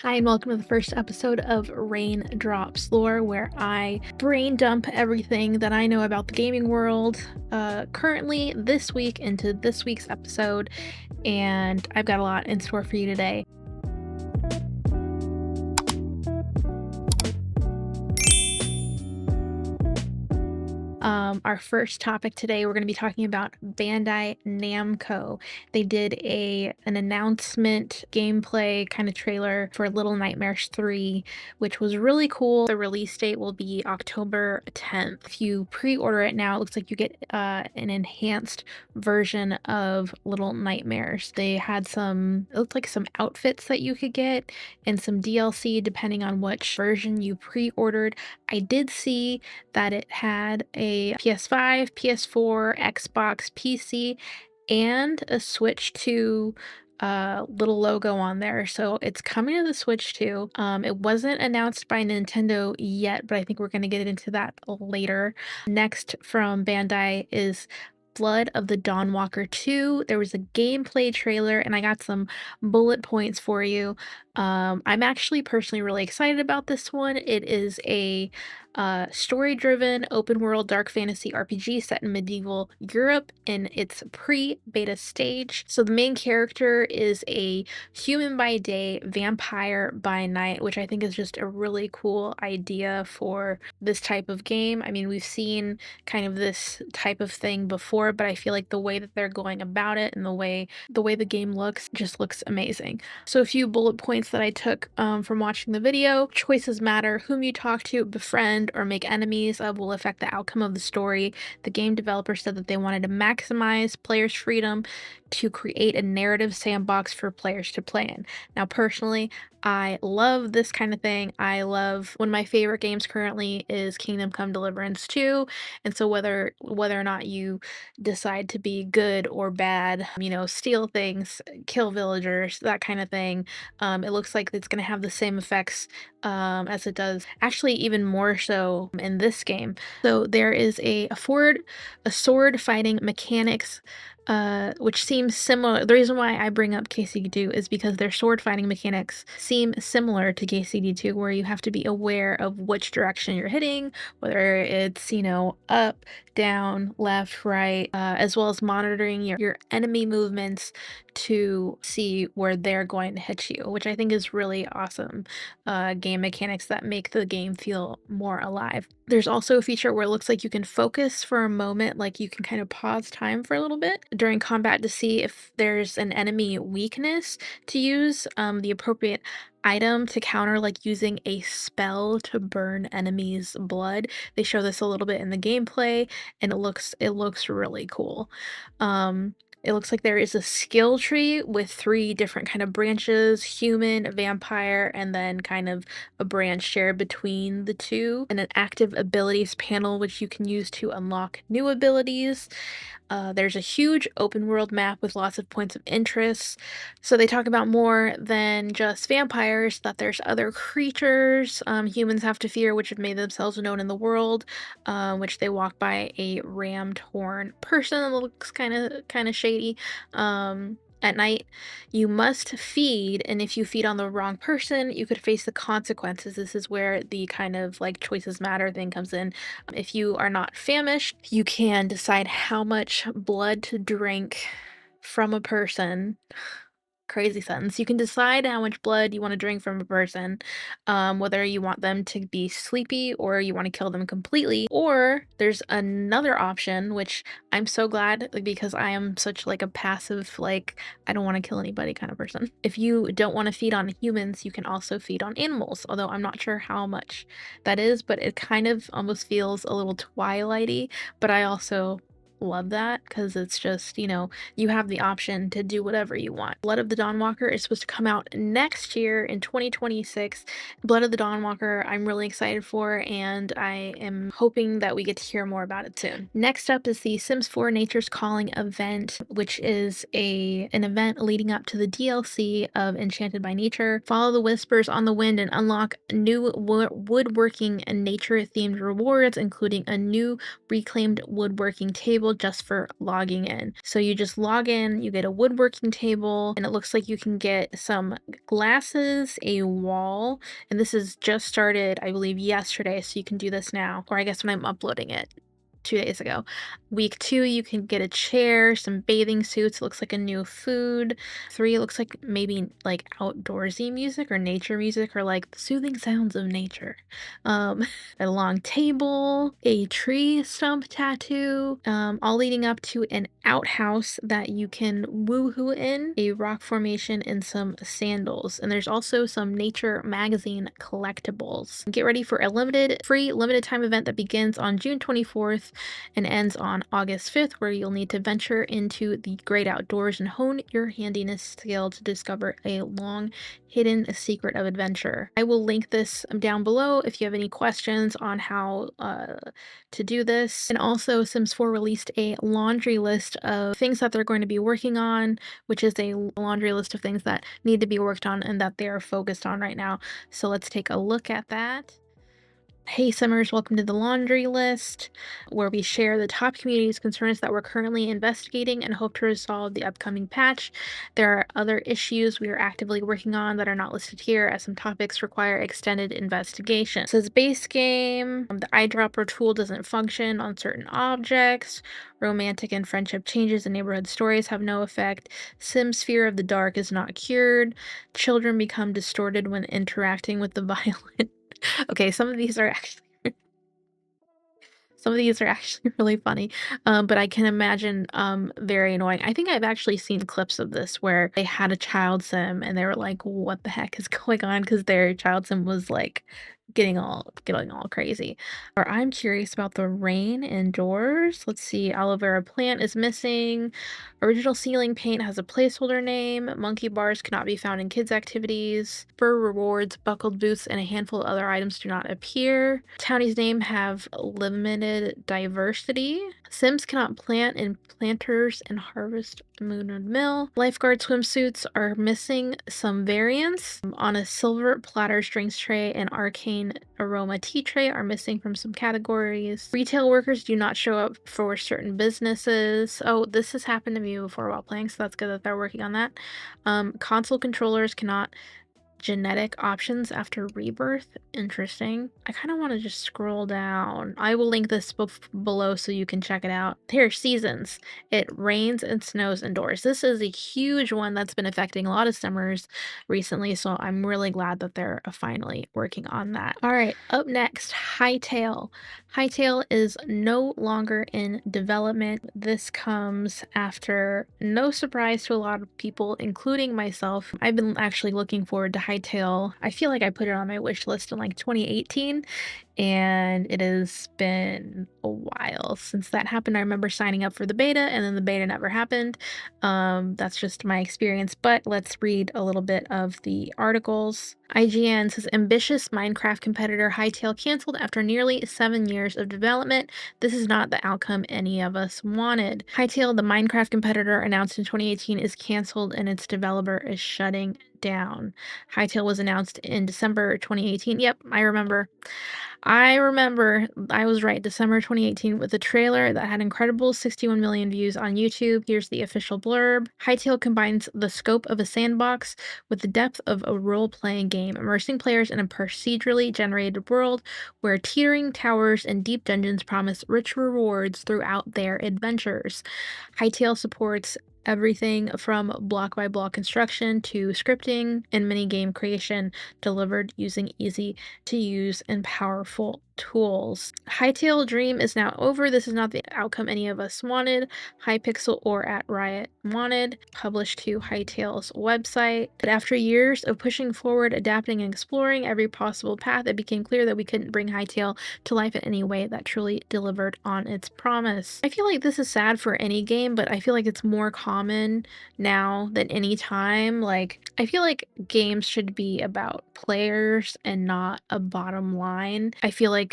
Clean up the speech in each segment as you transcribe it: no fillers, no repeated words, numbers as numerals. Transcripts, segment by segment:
Hi, and welcome to the first episode of RainDropsLore, where I brain dump everything that I know about the gaming world currently this week into this week's episode, and I've got a lot in store for you today. Our first topic today, we're going to be talking about Bandai Namco. They did an announcement gameplay kind of trailer for Little Nightmares 3, which was really cool. The release date will be October 10th. If you pre-order it now, it looks like you get an enhanced version of Little Nightmares. They had it looked like some outfits that you could get and some DLC depending on which version you pre-ordered. I did see that it had a PS5, PS4, Xbox, PC, and a Switch 2 little logo on there. So it's coming to the Switch 2. It wasn't announced by Nintendo yet, but I think we're going to get into that later. Next from Bandai is Blood of the Dawnwalker 2. There was a gameplay trailer, and I got some bullet points for you. I'm actually personally really excited about this one. It is a story-driven, open-world dark fantasy RPG set in medieval Europe in its pre-beta stage. So the main character is a human by day, vampire by night, which I think is just a really cool idea for this type of game. I mean, we've seen kind of this type of thing before, but I feel like the way that they're going about it and the way the game looks just looks amazing. So a few bullet points that I took from watching the video: choices matter. Whom you talk to, befriend, or make enemies of will affect the outcome of the story. The game developer said that they wanted to maximize players' freedom to create a narrative sandbox for players to play in. Now, personally, I love this kind of thing. One of my favorite games currently is Kingdom Come Deliverance 2. And so whether or not you decide to be good or bad, steal things, kill villagers, that kind of thing, it looks like it's going to have the same effects as it does, actually even more so in this game. So there is a sword fighting mechanics, which seems similar. The reason why I bring up KCD2 is because their sword fighting mechanics seem similar to KCD2, where you have to be aware of which direction you're hitting, whether it's, up, down, left, right, as well as monitoring your enemy movements to see where they're going to hit you, which I think is really awesome game mechanics that make the game feel more alive. There's also a feature where it looks like you can focus for a moment, like you can kind of pause time for a little bit during combat to see if there's an enemy weakness to use the appropriate item to counter, like using a spell to burn enemies' blood. They show this a little bit in the gameplay, and it looks really cool. It looks like there is a skill tree with 3 different kind of branches: human, vampire, and then kind of a branch shared between the two, and an active abilities panel which you can use to unlock new abilities. There's a huge open world map with lots of points of interest. So they talk about more than just vampires, that there's other creatures humans have to fear, which have made themselves known in the world, which they walk by a rammed horn person that looks kind of shady. At night, you must feed, and if you feed on the wrong person, you could face the consequences. This is where the kind of like choices matter thing comes in. If you are not famished, you can decide how much blood to drink from a person. Crazy sentence. You can decide how much blood you want to drink from a person, whether you want them to be sleepy or you want to kill them completely. Or there's another option, which I'm so glad, like, because I am such like a passive, like, I don't want to kill anybody kind of person. If you don't want to feed on humans, you can also feed on animals, although I'm not sure how much that is, but it kind of almost feels a little Twilighty, but I also love that because it's just, you have the option to do whatever you want. Blood of the Dawnwalker is supposed to come out next year in 2026. Blood of the Dawnwalker, I'm really excited for, and I am hoping that we get to hear more about it soon. Next up is the Sims 4 Nature's Calling event, which is an event leading up to the DLC of Enchanted by Nature. Follow the whispers on the wind and unlock new woodworking and nature-themed rewards, including a new reclaimed woodworking table table just for logging in. So you just log in, you get a woodworking table, and it looks like you can get some glasses, a wall, and this is just started, I believe, yesterday, so you can do this now, or I guess when I'm uploading it. 2 days ago. Week 2, you can get a chair, some bathing suits. It looks like a new food. 3, it looks like maybe like outdoorsy music or nature music or like the soothing sounds of nature. Um, a long table, a tree stump tattoo, all leading up to an outhouse that you can woohoo in, a rock formation, and some sandals. And there's also some nature magazine collectibles. Get ready for a free limited time event that begins on June 24th and ends on August 5th, where you'll need to venture into the great outdoors and hone your handiness skill to discover a long hidden secret of adventure. I will link this down below if you have any questions on how to do this. And also, Sims 4 released a laundry list of things that they're going to be working on, which is a laundry list of things that need to be worked on and that they are focused on right now. So let's take a look at that. Hey Simmers, welcome to the laundry list, where we share the top community's concerns that we're currently investigating and hope to resolve the upcoming patch. There are other issues we are actively working on that are not listed here, as some topics require extended investigation. It says base game, the eyedropper tool doesn't function on certain objects, romantic and friendship changes in neighborhood stories have no effect, Sims fear of the dark is not cured, children become distorted when interacting with the violent. Okay, some of these are actually really funny, but I can imagine very annoying. I think I've actually seen clips of this where they had a child sim and they were like, "What the heck is going on?" Because their child sim was like getting all crazy. Or I'm curious about the rain indoors. Let's see, aloe vera plant is missing. Original ceiling paint has a placeholder name. Monkey bars cannot be found in kids' activities. Fur rewards, buckled boots, and a handful of other items do not appear. Townie's name have limited diversity. Sims cannot plant in planters and harvest moon and mill. Lifeguard swimsuits are missing some variants. On a silver platter drinks tray and arcane aroma tea tray are missing from some categories. Retail workers do not show up for certain businesses. Oh, this has happened to me before while playing, so that's good that they're working on that. Console controllers cannot genetic options after rebirth. Interesting. I kind of want to just scroll down. I will link this below so you can check it out. Here, seasons. It rains and snows indoors. This is a huge one that's been affecting a lot of summers recently, so I'm really glad that they're finally working on that. All right, up next, Hytale. Hytale is no longer in development. This comes after, no surprise to a lot of people, including myself. I've been actually looking forward to Hytale. I feel like I put it on my wish list in like 2018, and it has been a while since that happened. I remember signing up for the beta and then the beta never happened. That's just my experience, but let's read a little bit of the articles. IGN says ambitious Minecraft competitor Hytale canceled after nearly 7 years of development. This is not the outcome any of us wanted. Hytale, the Minecraft competitor announced in 2018, is canceled and its developer is shutting down. Hytale was announced in December 2018. Yep, I remember. I was right. December 2018 with a trailer that had incredible 61 million views on YouTube. Here's the official blurb. Hytale combines the scope of a sandbox with the depth of a role-playing game, immersing players in a procedurally generated world where teetering towers and deep dungeons promise rich rewards throughout their adventures. Hytale supports everything from block-by-block construction to scripting and minigame creation, delivered using easy-to-use and powerful tools. Hytale dream is now over. This is not the outcome any of us wanted. Hypixel or at Riot wanted. Published to Hytale's website. But after years of pushing forward, adapting, and exploring every possible path, it became clear that we couldn't bring Hytale to life in any way that truly delivered on its promise. I feel like this is sad for any game, but I feel like it's more common now than any time. Like, I feel like games should be about players and not a bottom line. I feel like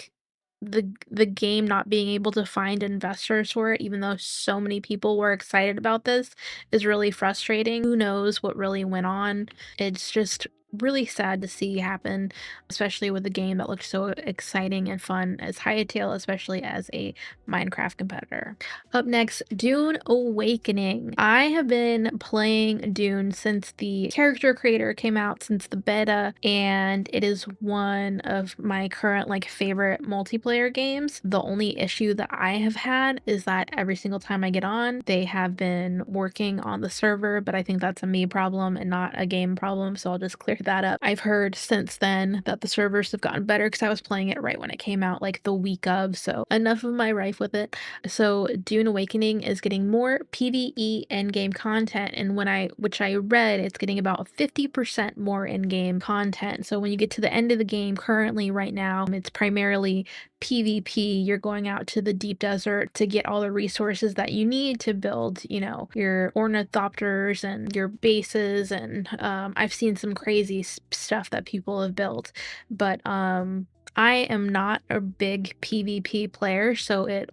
the game not being able to find investors for it, even though so many people were excited about this, is really frustrating. Who knows what really went on? It's just really sad to see happen, especially with a game that looks so exciting and fun as Hytale, especially as a Minecraft competitor. Up next, Dune Awakening. I have been playing Dune since the character creator came out, since the beta, and it is one of my current like favorite multiplayer games. The only issue that I have had is that every single time I get on, they have been working on the server, but I think that's a me problem and not a game problem, so I'll just clear that up. I've heard since then that the servers have gotten better because I was playing it right when it came out, like the week of, so enough of my rife with it. So Dune Awakening is getting more PvE endgame content, and which I read, it's getting about 50% more in-game content. So when you get to the end of the game, currently right now, it's primarily PvP. You're going out to the deep desert to get all the resources that you need to build, your ornithopters and your bases. And I've seen some crazy stuff that people have built, but I am not a big PvP player, so it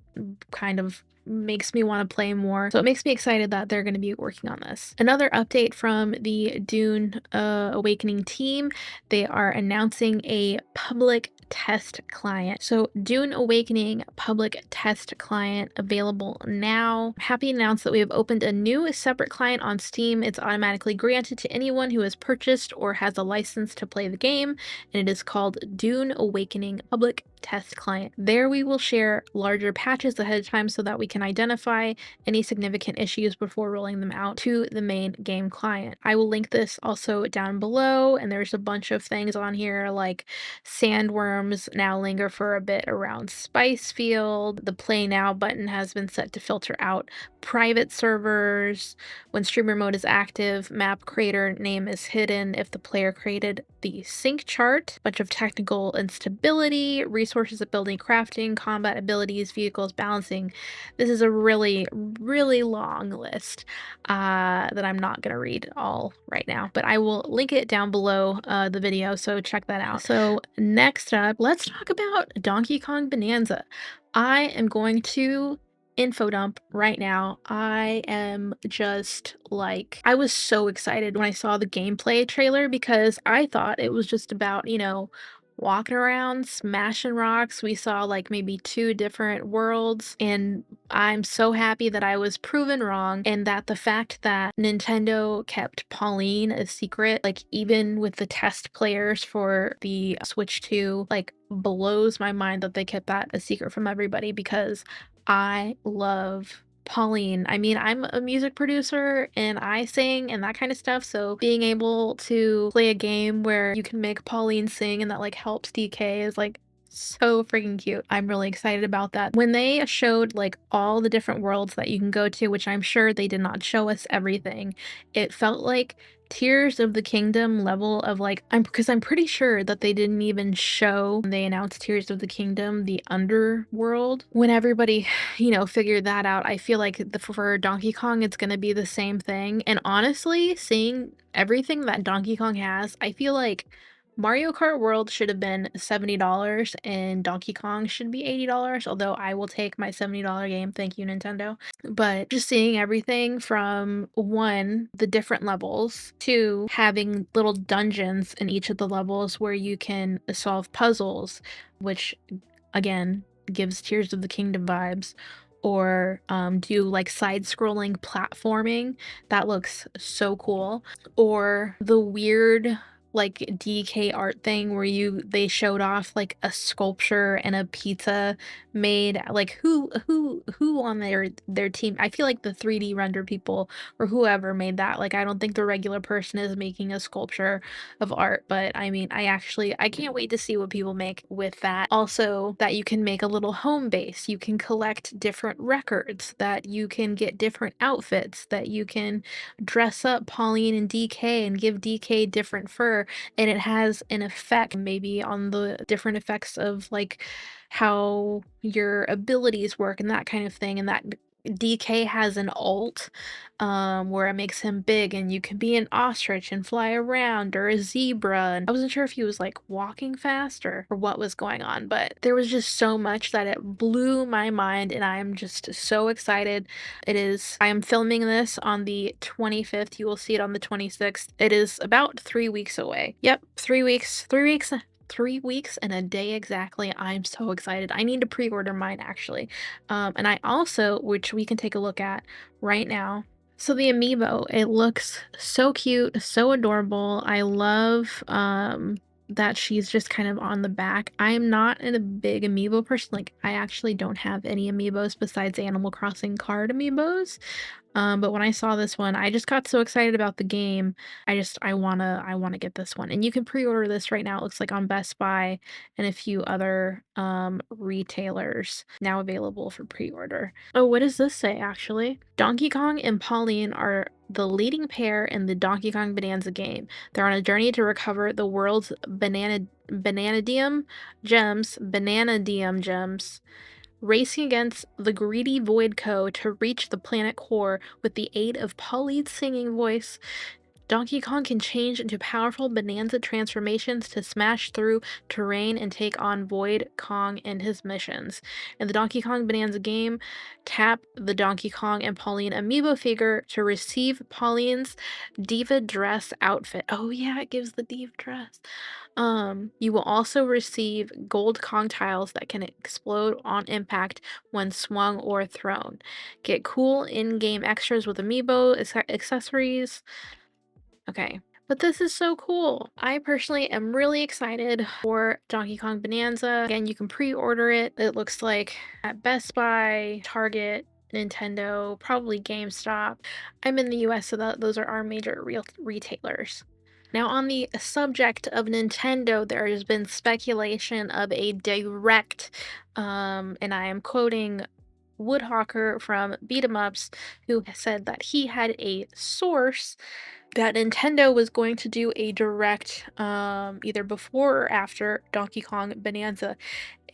kind of makes me want to play more. So it makes me excited that they're going to be working on this. Another update from the Dune Awakening team, they are announcing a public test client. So Dune Awakening public test client available now. Happy to announce that we have opened a new separate client on Steam. It's automatically granted to anyone who has purchased or has a license to play the game, and it is called Dune Awakening Public Test Client. There we will share larger patches ahead of time so that we can identify any significant issues before rolling them out to the main game client. I will link this also down below, and there's a bunch of things on here like sandworms now linger for a bit around Spicefield. The Play Now button has been set to filter out private servers. When streamer mode is active, map creator name is hidden if the player created the sync chart. Bunch of technical instability, resources of building, crafting, combat abilities, vehicles, balancing. This is a really, really long list that I'm not going to read all right now, but I will link it down below the video, so check that out. So next up, let's talk about Donkey Kong Bonanza. I am going to info dump right now. I am just like, I was so excited when I saw the gameplay trailer because I thought it was just about, walking around smashing rocks. We saw like maybe 2 different worlds, and I'm so happy that I was proven wrong, and that the fact that Nintendo kept Pauline a secret, like even with the test players for the Switch 2, like blows my mind that they kept that a secret from everybody because I love Pauline. I mean, I'm a music producer and I sing and that kind of stuff, so being able to play a game where you can make Pauline sing and that like helps DK is like so freaking cute. I'm really excited about that. When they showed like all the different worlds that you can go to, which I'm sure they did not show us everything, it felt like Tears of the Kingdom level of like, because I'm pretty sure that they didn't even show when they announced Tears of the Kingdom the underworld. When everybody, figured that out, I feel like for Donkey Kong it's gonna be the same thing. And honestly, seeing everything that Donkey Kong has, I feel like Mario Kart World should have been $70 and Donkey Kong should be $80, although I will take my $70 game. Thank you, Nintendo. But just seeing everything from one, the different levels, to having little dungeons in each of the levels where you can solve puzzles, which again gives Tears of the Kingdom vibes, or do like side-scrolling platforming. That looks so cool. Or the weird like DK art thing where they showed off like a sculpture and a pizza made, like who on their team. I feel like the 3D render people or whoever made that, like I don't think the regular person is making a sculpture of art, but I mean I can't wait to see what people make with that. Also, that you can make a little home base, you can collect different records, that you can get different outfits, that you can dress up Pauline and DK and give DK different fur, and it has an effect maybe on the different effects of like how your abilities work and that kind of thing, and that DK has an ult, where it makes him big and you can be an ostrich and fly around or a zebra, and I wasn't sure if he was, like, walking fast or what was going on, but there was just so much that it blew my mind, and I am just so excited. I am filming this on the 25th, you will see it on the 26th. It is about 3 weeks away. Yep, 3 weeks, 3 weeks, 3 weeks and a day exactly. I'm so excited. I need to pre-order mine actually. And I also, which we can take a look at right now. So the amiibo, it looks so cute, so adorable. I love that she's just kind of on the back. I'm not a big amiibo person. Like I actually don't have any amiibos besides Animal Crossing card amiibos. But when I saw this one, I just got so excited about the game. I wanna get this one. And you can pre-order this right now. It looks like on Best Buy and a few other retailers now available for pre-order. Oh, what does this say actually? Donkey Kong and Pauline are the leading pair in the Donkey Kong Bonanza game. They're on a journey to recover the world's bananadium gems, racing against the greedy Void Co. to reach the planet core with the aid of Pauline's singing voice. Donkey Kong can change into powerful Bonanza transformations to smash through terrain and take on Void Kong and his missions. In the Donkey Kong Bonanza game, tap the Donkey Kong and Pauline amiibo figure to receive Pauline's diva dress outfit. Oh yeah, it gives the diva dress. You will also receive gold Kong tiles that can explode on impact when swung or thrown. Get cool in-game extras with amiibo, accessories. Okay. But this is so cool. I personally am really excited for Donkey Kong Bonanza. Again, you can pre-order it. It looks like at Best Buy, Target, Nintendo, probably GameStop. I'm in the US, so those are our major real retailers. Now, on the subject of Nintendo, there has been speculation of a direct, and I am quoting Woodhawker from Beat 'em Ups, who said that he had a source that Nintendo was going to do a direct, either before or after Donkey Kong Bonanza,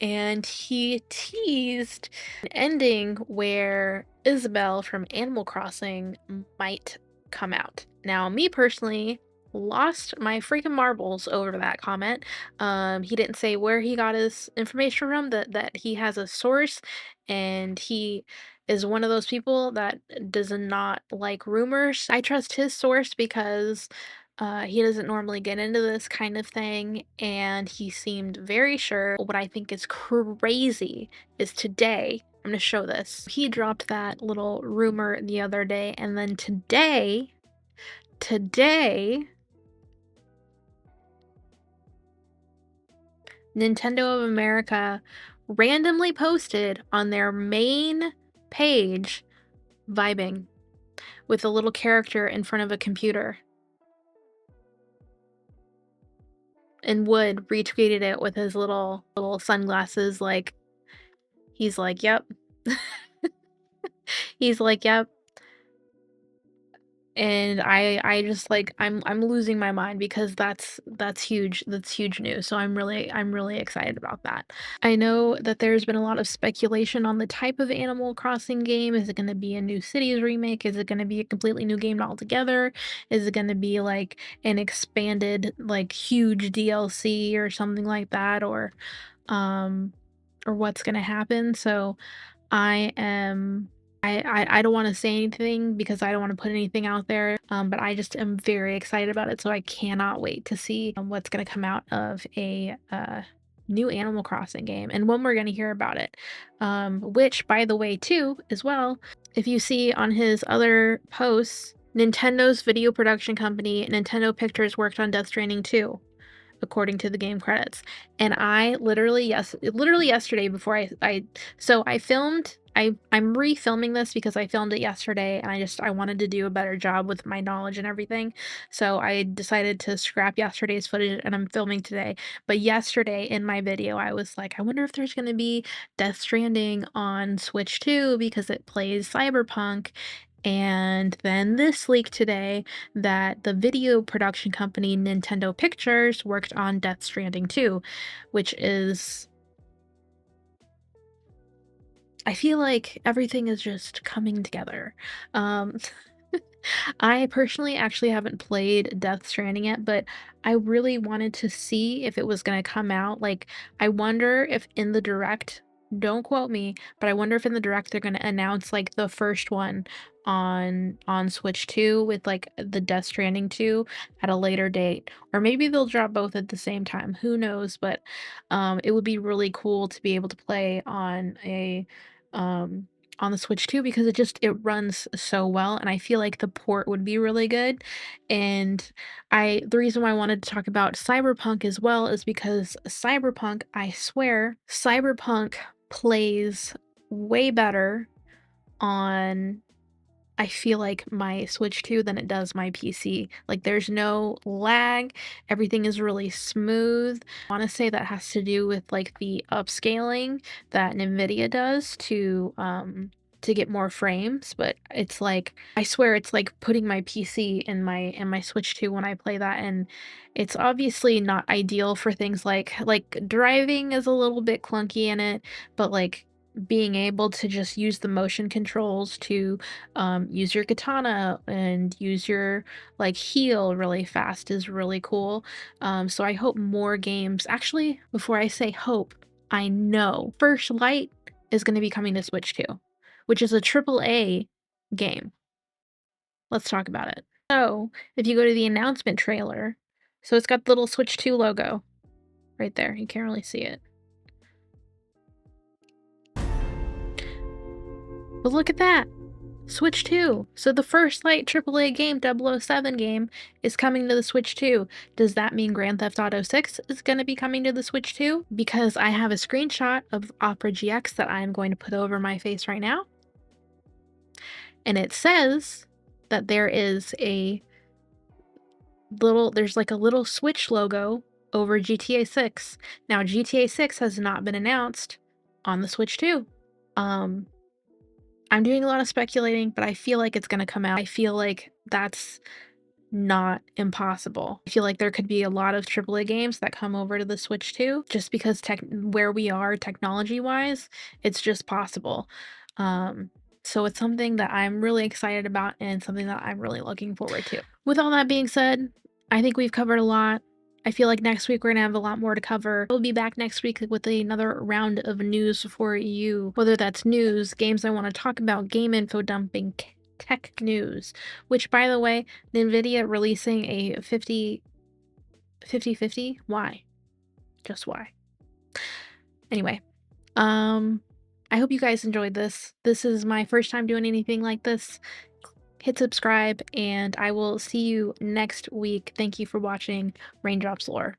and he teased an ending where Isabelle from Animal Crossing might come out. Now, me personally lost my freaking marbles over that comment. He didn't say where he got his information from, that he has a source, and he is one of those people that does not like rumors. I trust his source because he doesn't normally get into this kind of thing, and he seemed very sure. What I think is crazy is today, I'm gonna show this. He dropped that little rumor the other day, and then today, Nintendo of America randomly posted on their main page vibing with a little character in front of a computer. And Wood retweeted it with his little sunglasses, like, he's like, "Yep." He's like, "Yep." And I just, like, I'm losing my mind because that's huge. That's huge news, so I'm really excited about that. I know that there's been a lot of speculation on the type of Animal Crossing game. Is it gonna be a New Cities remake? Is it gonna be a completely new game altogether? Is it gonna be, like, an expanded, like, huge DLC or something like that? Um, or what's gonna happen? So I am I don't wanna say anything because I don't wanna put anything out there, but I just am very excited about it, so I cannot wait to see, what's gonna come out of a, new Animal Crossing game and when we're gonna hear about it. Which, by the way, too, as well, if you see on his other posts, Nintendo's video production company, Nintendo Pictures, worked on Death Stranding 2, according to the game credits. And I literally yesterday before I filmed, I'm refilming this because I filmed it yesterday and I wanted to do a better job with my knowledge and everything. So I decided to scrap yesterday's footage and I'm filming today. But yesterday in my video, I was like, I wonder if there's going to be Death Stranding on Switch 2 because it plays Cyberpunk. And then this leak today that the video production company Nintendo Pictures worked on Death Stranding 2, which is, I feel like everything is just coming together. Um, I personally actually haven't played Death Stranding yet, but I really wanted to see if it was gonna come out. Like, I wonder if in the direct, don't quote me, but I wonder if in the direct they're gonna announce like the first one on Switch 2 with like the Death Stranding 2 at a later date. Or maybe they'll drop both at the same time. Who knows? But it would be really cool to be able to play um on the Switch too, because it runs so well, and I feel like the port would be really good. And I the reason why I wanted to talk about Cyberpunk as well is because Cyberpunk, I swear, Cyberpunk plays way better on, I feel like, my Switch 2 than it does my PC. Like, there's no lag, everything is really smooth. I wanna say that has to do with, like, the upscaling that NVIDIA does to get more frames, but it's like, I swear it's like putting my PC in my Switch 2 when I play that, and it's obviously not ideal for things like driving is a little bit clunky in it, but, like, being able to just use the motion controls to use your katana and use your like heal really fast is really cool. So I hope more games. Actually, before I say hope, I know First Light is going to be coming to Switch 2, which is a triple A game. Let's talk about it. So if you go to the announcement trailer, so it's got the little Switch 2 logo right there. You can't really see it, but look at that. Switch 2. So the First Light AAA game, 007 game, is coming to the Switch 2. Does that mean Grand Theft Auto 6 is going to be coming to the Switch 2? Because I have a screenshot of Opera GX that I'm going to put over my face right now. And it says that there's like a little Switch logo over GTA 6. Now GTA 6 has not been announced on the Switch 2. I'm doing a lot of speculating, but I feel like it's gonna come out. I feel like that's not impossible. I feel like there could be a lot of AAA games that come over to the Switch too, just because where we are technology-wise, it's just possible. Um, so it's something that I'm really excited about and something that I'm really looking forward to. With all that being said, I think we've covered a lot. I feel like next week we're gonna have a lot more to cover. We'll be back next week with another round of news for you, whether that's news, games I want to talk about, game info dumping, tech news, which, by the way, NVIDIA releasing a 50/50. Why? Just why? Anyway, I hope you guys enjoyed this. This is my first time doing anything like this. Hit subscribe, and I will see you next week. Thank you for watching RainDropsLore.